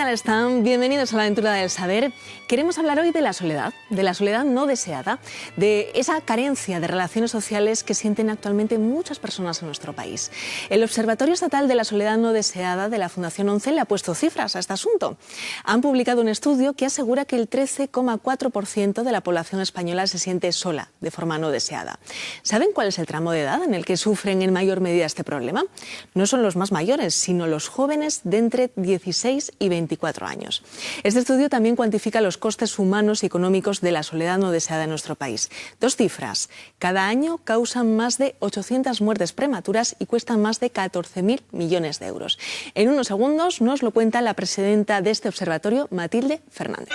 tal están? Bienvenidos a la aventura del saber. Queremos hablar hoy de la soledad no deseada, de esa carencia de relaciones sociales que sienten actualmente muchas personas en nuestro país. El Observatorio Estatal de la Soledad no deseada de la Fundación ONCE le ha puesto cifras a este asunto. Han publicado un estudio que asegura que el 13,4% de la población española se siente sola de forma no deseada. ¿Saben cuál es el tramo de edad en el que sufren en mayor medida este problema? No son los más mayores, sino los jóvenes de entre 16 y 24 años. Este estudio también cuantifica los costes humanos y económicos de la soledad no deseada en nuestro país. Dos cifras. Cada año causan más de 800 muertes prematuras y cuestan más de 14.000 millones de euros. En unos segundos nos lo cuenta la presidenta de este observatorio, Matilde Fernández.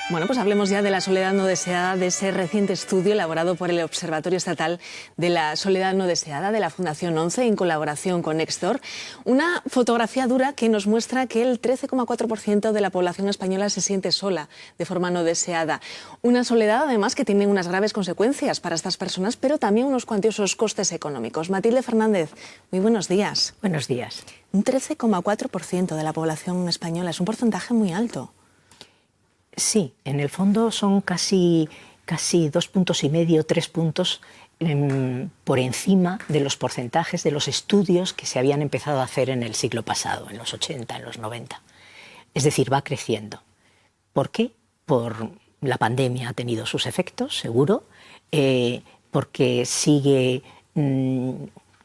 Bueno, pues hablemos ya de la soledad no deseada, de ese reciente estudio elaborado por el Observatorio Estatal de la Soledad no deseada de la Fundación ONCE en colaboración con Nextdoor. Una fotografía dura que nos muestra que el 13,4% de la población española se siente sola de forma no deseada. Una soledad, además, que tiene unas graves consecuencias para estas personas, pero también unos cuantiosos costes económicos. Matilde Fernández, muy buenos días. Buenos días. Un 13,4% de la población española es un porcentaje muy alto. Sí, en el fondo son casi 2,5 puntos, 3 puntos por encima de los porcentajes de los estudios que se habían empezado a hacer en el siglo pasado, en los 80, en los 90. Es decir, va creciendo. ¿Por qué? Por la pandemia ha tenido sus efectos, seguro, porque sigue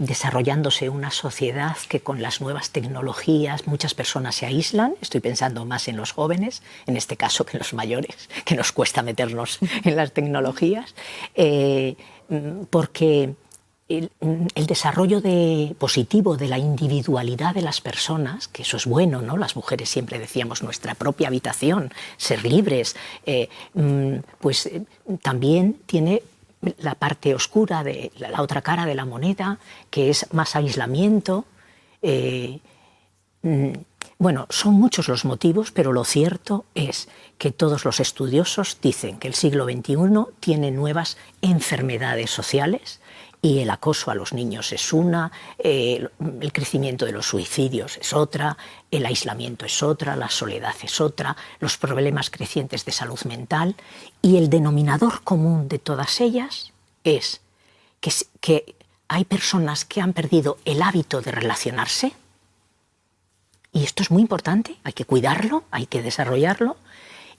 desarrollándose una sociedad que con las nuevas tecnologías muchas personas se aíslan. Estoy pensando más en los jóvenes, en este caso que en los mayores, que nos cuesta meternos en las tecnologías, porque el desarrollo positivo de la individualidad de las personas, que eso es bueno, ¿no? Las mujeres siempre decíamos nuestra propia habitación, ser libres, pues también tiene la parte oscura, de la otra cara de la moneda, que es más aislamiento. Bueno, son muchos los motivos, pero lo cierto es que todos los estudiosos dicen que el siglo XXI tiene nuevas enfermedades sociales, y el acoso a los niños es una, el crecimiento de los suicidios es otra, el aislamiento es otra, la soledad es otra, los problemas crecientes de salud mental, y el denominador común de todas ellas es que hay personas que han perdido el hábito de relacionarse, y esto es muy importante, hay que cuidarlo, hay que desarrollarlo,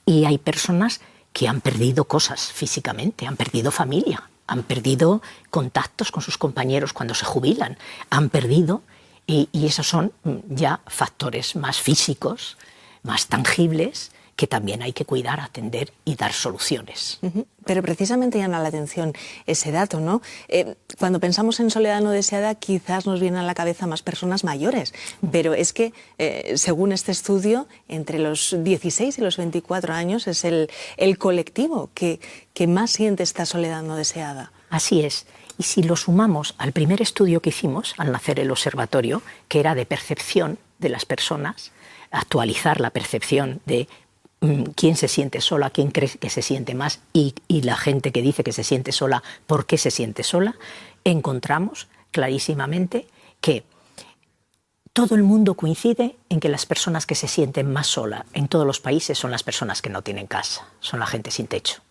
y hay personas que han perdido cosas físicamente, han perdido familia, han perdido contactos con sus compañeros cuando se jubilan, han perdido, y esos son ya factores más físicos, más tangibles, que también hay que cuidar, atender y dar soluciones. Pero precisamente llama la atención ese dato, ¿no? Cuando pensamos en soledad no deseada, quizás nos vienen a la cabeza más personas mayores, pero es que, según este estudio, entre los 16 y los 24 años es el colectivo que más siente esta soledad no deseada. Así es. Y si lo sumamos al primer estudio que hicimos al nacer el observatorio, que era de percepción de las personas, actualizar la percepción de quién se siente sola, quién cree que se siente más, y la gente que dice que se siente sola, por qué se siente sola, encontramos clarísimamente que todo el mundo coincide en que las personas que se sienten más solas en todos los países son las personas que no tienen casa, son la gente sin techo.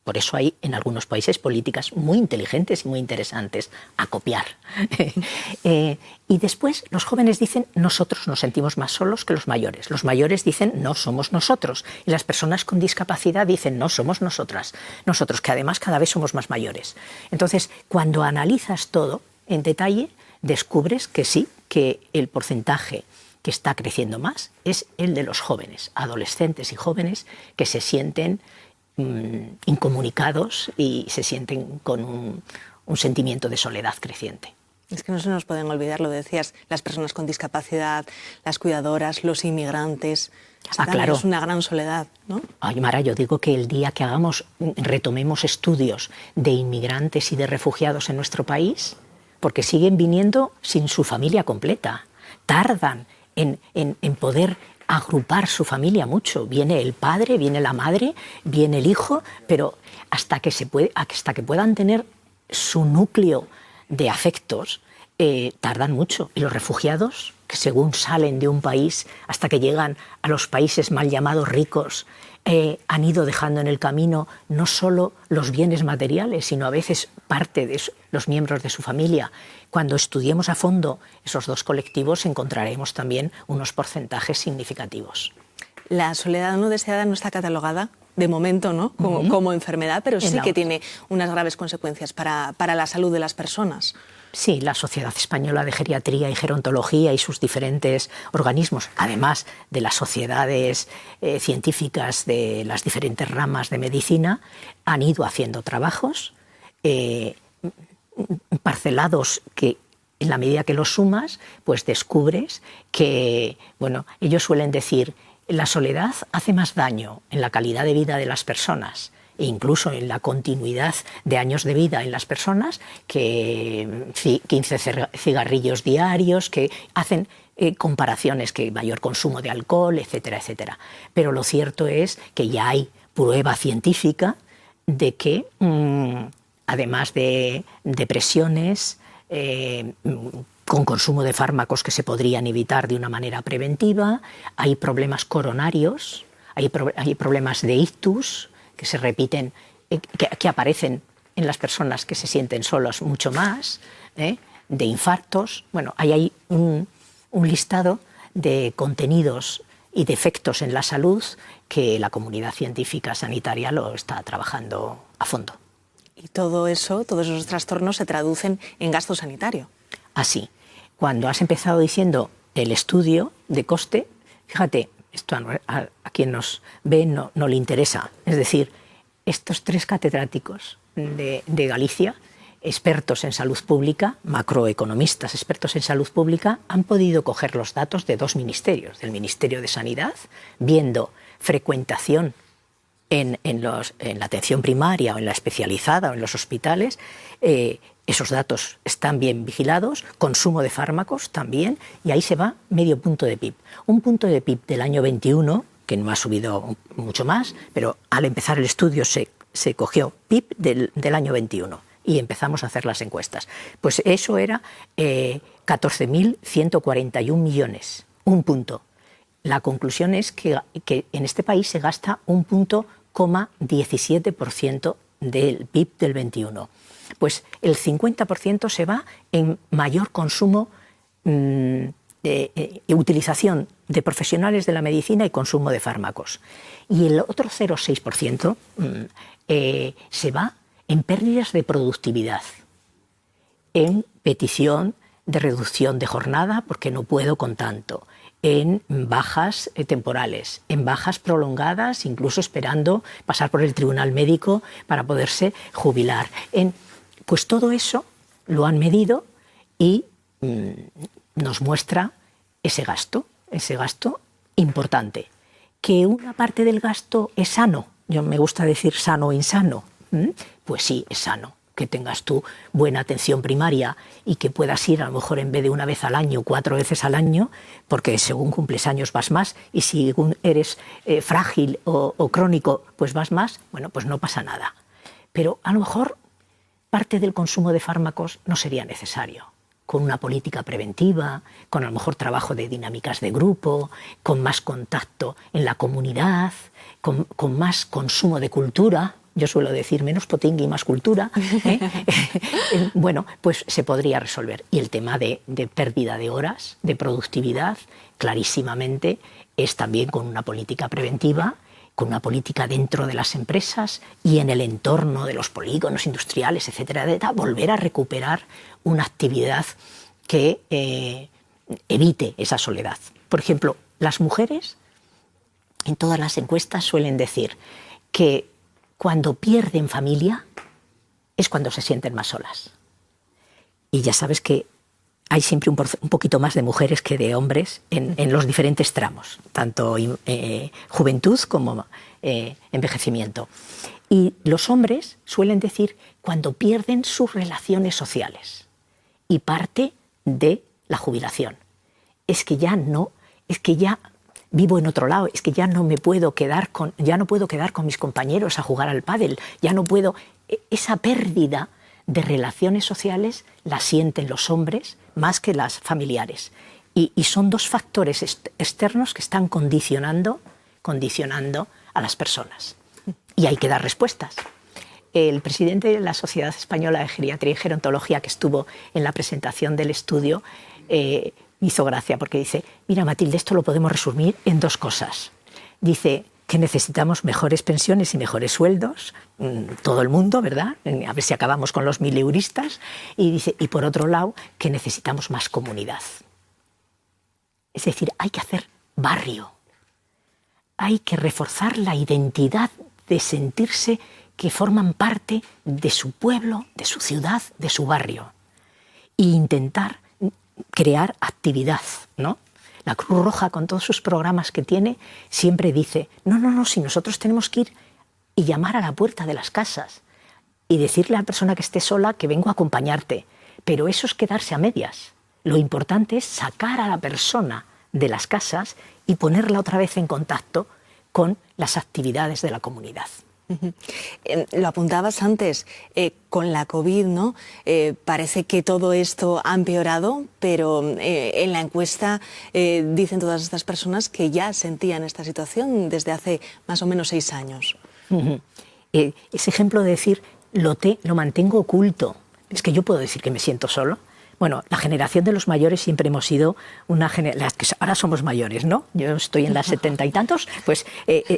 Por eso hay en algunos países políticas muy inteligentes y muy interesantes a copiar. Y después los jóvenes dicen nosotros nos sentimos más solos que los mayores. Los mayores dicen no somos nosotros. Y las personas con discapacidad dicen no somos nosotras. Nosotros, que además cada vez somos más mayores. Entonces, cuando analizas todo en detalle, descubres que sí, que el porcentaje que está creciendo más es el de los jóvenes, adolescentes y jóvenes que se sienten incomunicados y se sienten con un sentimiento de soledad creciente. Es que no se nos pueden olvidar, lo decías, las personas con discapacidad, las cuidadoras, los inmigrantes. Claro. Es una gran soledad, ¿no? Ay, Mara, yo digo que el día que retomemos estudios de inmigrantes y de refugiados en nuestro país, porque siguen viniendo sin su familia completa, tardan en poder agrupar su familia mucho. Viene el padre, viene la madre, viene el hijo, pero hasta que puedan tener su núcleo de afectos, tardan mucho. Y los refugiados que según salen de un país hasta que llegan a los países mal llamados ricos, han ido dejando en el camino no solo los bienes materiales, sino a veces parte de los miembros de su familia. Cuando estudiemos a fondo esos dos colectivos encontraremos también unos porcentajes significativos. La soledad no deseada no está catalogada de momento, ¿no?, como enfermedad, pero sí que tiene unas graves consecuencias para la salud de las personas. Sí, la Sociedad Española de Geriatría y Gerontología y sus diferentes organismos, además de las sociedades científicas de las diferentes ramas de medicina, han ido haciendo trabajos parcelados que, en la medida que los sumas, pues descubres que, bueno, ellos suelen decir, la soledad hace más daño en la calidad de vida de las personas e incluso en la continuidad de años de vida en las personas que 15 cigarrillos diarios, que hacen comparaciones, que mayor consumo de alcohol, etcétera, etcétera. Pero lo cierto es que ya hay prueba científica de que, además de depresiones, con consumo de fármacos que se podrían evitar de una manera preventiva, hay problemas coronarios, hay problemas de ictus que se repiten, que aparecen en las personas que se sienten solos mucho más, de infartos. Bueno, hay un listado de contenidos y de efectos en la salud que la comunidad científica sanitaria lo está trabajando a fondo. Y todo eso, todos esos trastornos se traducen en gasto sanitario. Así, cuando has empezado diciendo el estudio de coste, fíjate, esto a quien nos ve no le interesa. Es decir, estos 3 catedráticos de Galicia, expertos en salud pública, macroeconomistas expertos en salud pública, han podido coger los datos de 2 ministerios, del Ministerio de Sanidad, viendo frecuentación en la atención primaria o en la especializada o en los hospitales. Esos datos están bien vigilados, consumo de fármacos también, y ahí se va medio punto de PIB. Un punto de PIB del año 21, que no ha subido mucho más, pero al empezar el estudio se cogió PIB del año 21 y empezamos a hacer las encuestas. Pues eso era 14.141 millones, un punto. La conclusión es que en este país se gasta 1,17% del PIB del 21. Pues el 50% se va en mayor consumo, utilización de profesionales de la medicina y consumo de fármacos. Y el otro 0,6% se va en pérdidas de productividad, en petición de reducción de jornada porque no puedo con tanto, en bajas temporales, en bajas prolongadas, incluso esperando pasar por el tribunal médico para poderse jubilar. Pues todo eso lo han medido y nos muestra ese gasto importante. ¿Que una parte del gasto es sano? Yo me gusta decir sano o insano. Pues sí, es sano. Que tengas tú buena atención primaria y que puedas ir a lo mejor en vez de 1 vez al año, 4 veces al año, porque según cumples años vas más y si eres frágil o crónico pues vas más, bueno, pues no pasa nada. Pero a lo mejor parte del consumo de fármacos no sería necesario. Con una política preventiva, con a lo mejor trabajo de dinámicas de grupo, con más contacto en la comunidad, con más consumo de cultura. Yo suelo decir menos potingui y más cultura. Bueno, pues se podría resolver. Y el tema de pérdida de horas, de productividad, clarísimamente es también con una política preventiva, con una política dentro de las empresas y en el entorno de los polígonos industriales, etcétera, etcétera, volver a recuperar una actividad que evite esa soledad. Por ejemplo, las mujeres en todas las encuestas suelen decir que cuando pierden familia es cuando se sienten más solas. Y ya sabes que hay siempre un poquito más de mujeres que de hombres en los diferentes tramos, tanto juventud como envejecimiento. Y los hombres suelen decir cuando pierden sus relaciones sociales y parte de la jubilación. Es que ya vivo en otro lado, es que ya no puedo quedar con mis compañeros a jugar al pádel, ya no puedo. Esa pérdida de relaciones sociales la sienten los hombres más que las familiares. Y son dos factores externos que están condicionando a las personas. Y hay que dar respuestas. El presidente de la Sociedad Española de Geriatría y Gerontología, que estuvo en la presentación del estudio, hizo gracia porque dice, mira Matilde, esto lo podemos resumir en dos cosas. Dice que necesitamos mejores pensiones y mejores sueldos, todo el mundo, ¿verdad? A ver si acabamos con los mileuristas. Y dice, y por otro lado, que necesitamos más comunidad. Es decir, hay que hacer barrio. Hay que reforzar la identidad de sentirse que forman parte de su pueblo, de su ciudad, de su barrio. E intentar crear actividad, ¿no? La Cruz Roja, con todos sus programas que tiene, siempre dice, no, si nosotros tenemos que ir y llamar a la puerta de las casas y decirle a la persona que esté sola que vengo a acompañarte. Pero eso es quedarse a medias. Lo importante es sacar a la persona de las casas y ponerla otra vez en contacto con las actividades de la comunidad. Lo apuntabas antes, con la COVID, ¿no? Parece que todo esto ha empeorado, pero en la encuesta dicen todas estas personas que ya sentían esta situación desde hace más o menos 6 años. Ese ejemplo de decir, lo mantengo oculto, es que yo puedo decir que me siento solo. Bueno, la generación de los mayores siempre hemos sido una generación, las que ahora somos mayores, ¿no? Yo estoy en las 70 y tantos, pues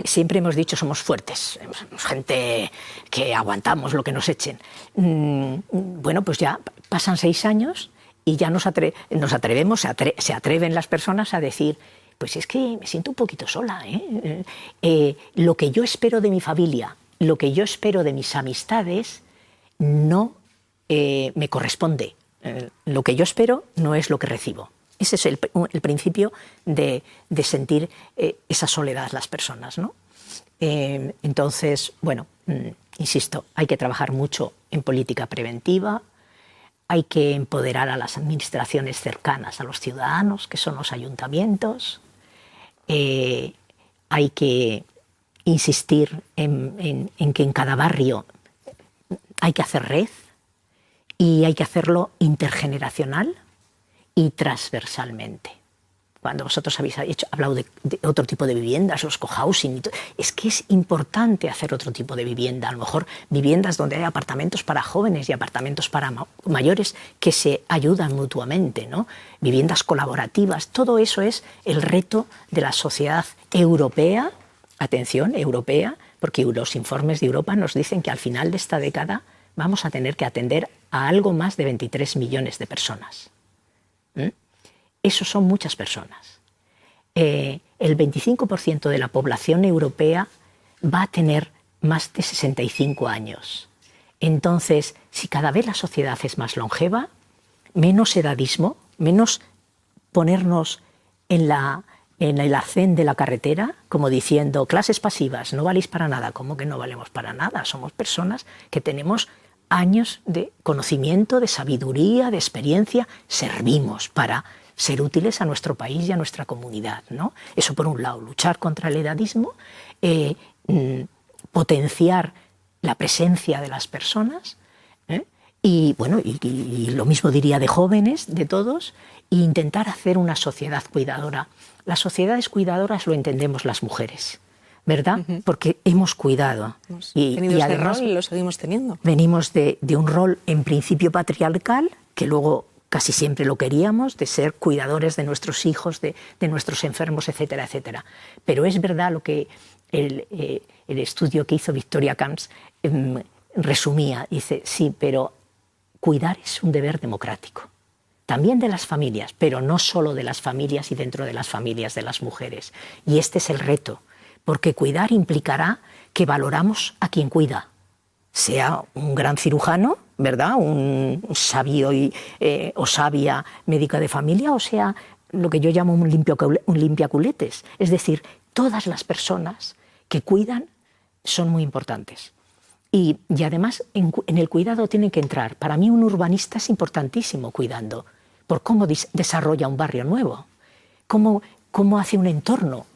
siempre hemos dicho somos fuertes, somos gente que aguantamos lo que nos echen. Bueno, pues ya pasan 6 años y ya nos atrevemos, se atreven las personas a decir, pues es que me siento un poquito sola, lo que yo espero de mi familia, lo que yo espero de mis amistades, no me corresponde. Lo que yo espero no es lo que recibo. Ese es el principio de sentir esa soledad las personas, ¿no? Entonces, bueno, insisto, hay que trabajar mucho en política preventiva, hay que empoderar a las administraciones cercanas a los ciudadanos, que son los ayuntamientos, hay que insistir en que en cada barrio hay que hacer red, y hay que hacerlo intergeneracional y transversalmente. Cuando vosotros habéis hablado de otro tipo de viviendas, los cohousing, es que es importante hacer otro tipo de vivienda. A lo mejor viviendas donde hay apartamentos para jóvenes y apartamentos para mayores que se ayudan mutuamente, ¿no? Viviendas colaborativas. Todo eso es el reto de la sociedad europea, atención, europea, porque los informes de Europa nos dicen que al final de esta década vamos a tener que atender a algo más de 23 millones de personas. Eso son muchas personas. El 25% de la población europea va a tener más de 65 años. Entonces, si cada vez la sociedad es más longeva, menos edadismo, menos ponernos en el arcén de la carretera, como diciendo, clases pasivas, no valéis para nada. ¿Cómo que no valemos para nada? Somos personas que tenemos años de conocimiento, de sabiduría, de experiencia, servimos para ser útiles a nuestro país y a nuestra comunidad, ¿no? Eso por un lado, luchar contra el edadismo, potenciar la presencia de las personas, y bueno, y lo mismo diría de jóvenes, de todos, e intentar hacer una sociedad cuidadora. Las sociedades cuidadoras lo entendemos las mujeres, ¿verdad? Porque hemos cuidado. Hemos tenido ese rol y lo seguimos teniendo. Venimos de un rol en principio patriarcal, que luego casi siempre lo queríamos, de ser cuidadores de nuestros hijos, de nuestros enfermos, etcétera, etcétera. Pero es verdad lo que el estudio que hizo Victoria Camps resumía. Dice, sí, pero cuidar es un deber democrático. También de las familias, pero no solo de las familias y dentro de las familias de las mujeres. Y este es el reto. Porque cuidar implicará que valoramos a quien cuida, sea un gran cirujano, ¿verdad? Un sabio o sabia médica de familia, o sea lo que yo llamo un limpiaculetes. Es decir, todas las personas que cuidan son muy importantes. Y además en el cuidado tienen que entrar. Para mí un urbanista es importantísimo cuidando, por cómo desarrolla un barrio nuevo, cómo hace un entorno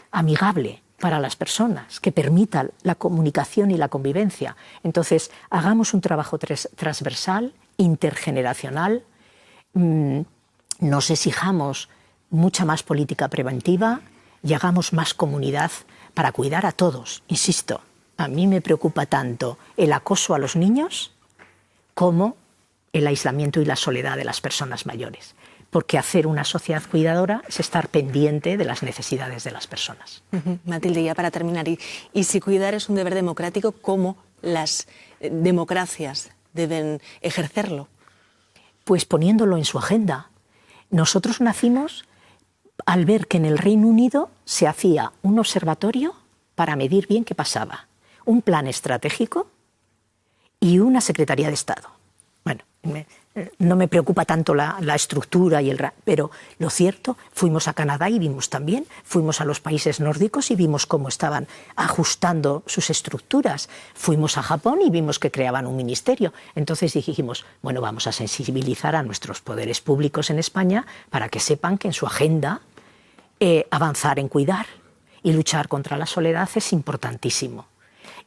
amigable para las personas, que permita la comunicación y la convivencia. Entonces, hagamos un trabajo transversal, intergeneracional, nos exijamos mucha más política preventiva y hagamos más comunidad para cuidar a todos. Insisto, a mí me preocupa tanto el acoso a los niños como el aislamiento y la soledad de las personas mayores. Porque hacer una sociedad cuidadora es estar pendiente de las necesidades de las personas. Matilde, ya para terminar, y si cuidar es un deber democrático, ¿cómo las democracias deben ejercerlo? Pues poniéndolo en su agenda. Nosotros nacimos al ver que en el Reino Unido se hacía un observatorio para medir bien qué pasaba, un plan estratégico y una Secretaría de Estado. Bueno, no me preocupa tanto la estructura, pero lo cierto, fuimos a Canadá y vimos también, fuimos a los países nórdicos y vimos cómo estaban ajustando sus estructuras, fuimos a Japón y vimos que creaban un ministerio. Entonces dijimos, bueno, vamos a sensibilizar a nuestros poderes públicos en España para que sepan que en su agenda avanzar en cuidar y luchar contra la soledad es importantísimo.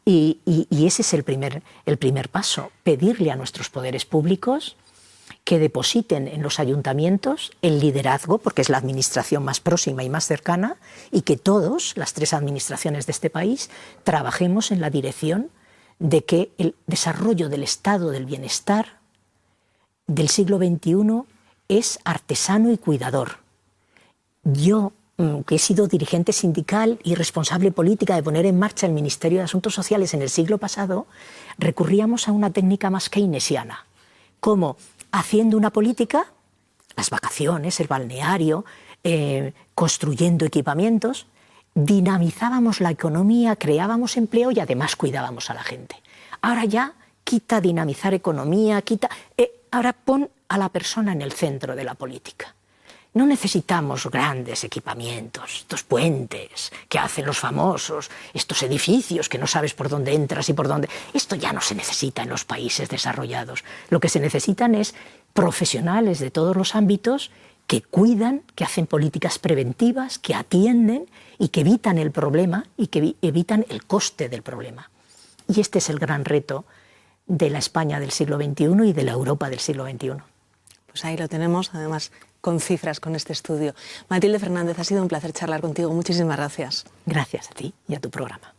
Y ese es el primer paso, pedirle a nuestros poderes públicos que depositen en los ayuntamientos el liderazgo, porque es la administración más próxima y más cercana, y que todos, las 3 administraciones de este país, trabajemos en la dirección de que el desarrollo del estado del bienestar del siglo XXI es artesano y cuidador. Yo, que he sido dirigente sindical y responsable política de poner en marcha el Ministerio de Asuntos Sociales en el siglo pasado, recurríamos a una técnica más keynesiana, como haciendo una política, las vacaciones, el balneario, construyendo equipamientos, dinamizábamos la economía, creábamos empleo y además cuidábamos a la gente. Ahora ya quita dinamizar economía, ahora pon a la persona en el centro de la política. No necesitamos grandes equipamientos, estos puentes que hacen los famosos, estos edificios que no sabes por dónde entras y por dónde. Esto ya no se necesita en los países desarrollados. Lo que se necesitan es profesionales de todos los ámbitos que cuidan, que hacen políticas preventivas, que atienden y que evitan el problema y que evitan el coste del problema. Y este es el gran reto de la España del siglo XXI y de la Europa del siglo XXI. Pues ahí lo tenemos, además con cifras, con este estudio. Matilde Fernández, ha sido un placer charlar contigo. Muchísimas gracias. Gracias a ti y a tu programa.